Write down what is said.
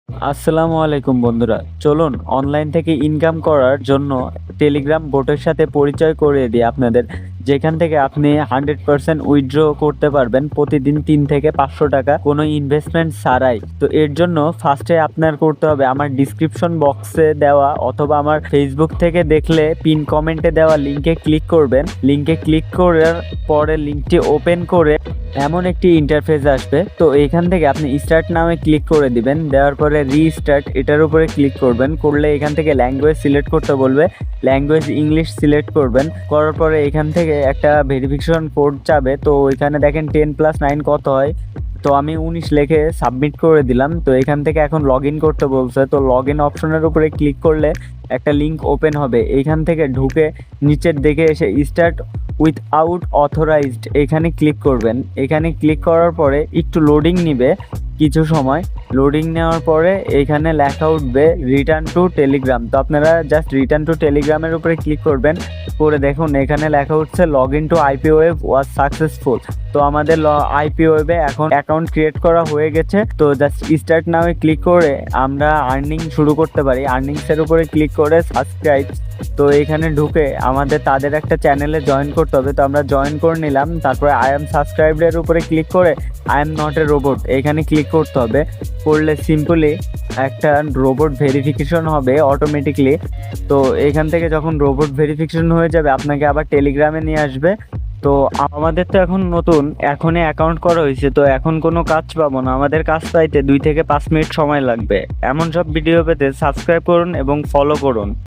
আসসালামু আলাইকুম বন্ধুরা, চলুন অনলাইন থেকে ইনকাম করার জন্য টেলিগ্রাম বোটের সাথে পরিচয় করিয়ে দিই আপনাদের, যেখান থেকে আপনি 100% উইথড্র করতে পারবেন প্রতিদিন 3 থেকে 500 টাকা কোনো ইনভেস্টমেন্ট ছাড়াই। তো এর জন্য ফার্স্টে আপনার করতে হবে আমার ডিসক্রিপশন বক্সে দেওয়া অথবা আমার ফেসবুক থেকে দেখলে পিন কমেন্টে দেওয়া লিঙ্কে ক্লিক করবেন। লিঙ্কে ক্লিক করার পরে লিঙ্কটি ওপেন করে এমন একটি ইন্টারফেস আসবে। তো এখান থেকে আপনি স্টার্ট নামে ক্লিক করে দিবেন। দেওয়ার পরে রিস্টার্ট এটার উপরে ক্লিক করবেন। করলে এখান থেকে ল্যাঙ্গুয়েজ সিলেক্ট করতে বলবে, ল্যাঙ্গুয়েজ ইংলিশ সিলেক্ট করবেন। করার পরে এখান থেকে একটা ভেরিফিকেশন কোড চাবে। তো এখানে দেখেন 10+9 কত হয়, তো আমি 19 লিখে সাবমিট করে দিলাম। তো এখান থেকে এখন লগ ইন করতে বলছে, তো লগ ইন অপশনের উপরে ক্লিক করলে একটা লিঙ্ক ওপেন হবে। এইখান থেকে ঢুকে নিচের দিকে এসে স্টার্ট উইথআউট অথরাইজড এখানে ক্লিক করবেন। এখানে ক্লিক করার পরে একটু লোডিং নিবে, কিছু সময় লোডিং নেওয়ার পরে এখানে লেখা উঠবে রিটার্ন টু টেলিগ্রাম। তো আপনারা জাস্ট রিটার্ন টু টেলিগ্রামের উপরে ক্লিক করবেন। করে দেখুন এখানে লেখা উঠছে log in to IP web was successful. তো আমাদের আইপি ওয়েবে এখন অ্যাকাউন্ট ক্রিয়েট করা হয়ে গেছে। তো জাস্ট স্টার্ট নামে ক্লিক করে আমরা আর্নিং শুরু করতে পারি। আর্নিংসের উপরে ক্লিক করে সাবস্ক্রাইব, তো এখানে ঢুকে আমাদের তাদের একটা চ্যানেলে জয়েন করতে হবে। তো আমরা জয়েন করে নিলাম। তারপরে আই এম সাবস্ক্রাইবের উপরে ক্লিক করে I am not a robot এখানে ক্লিক করতে হবে। করলে সিম্পলি একটা রোবট ভেরিফিকেশন হবে অটোমেটিকলি। তো এখান থেকে যখন রোবট ভেরিফিকেশন হয়ে যাবে আপনাকে আবার টেলিগ্রামে নিয়ে আসবে। তো আমাদের তো এখন নতুন এখনই অ্যাকাউন্ট করা হয়েছে, তো এখন কোনো কাজ পাবো না। আমাদের কাজ পাইতে 2 থেকে 5 মিনিট সময় লাগবে। এমন সব ভিডিও পেতে সাবস্ক্রাইব করুন এবং ফলো করুন।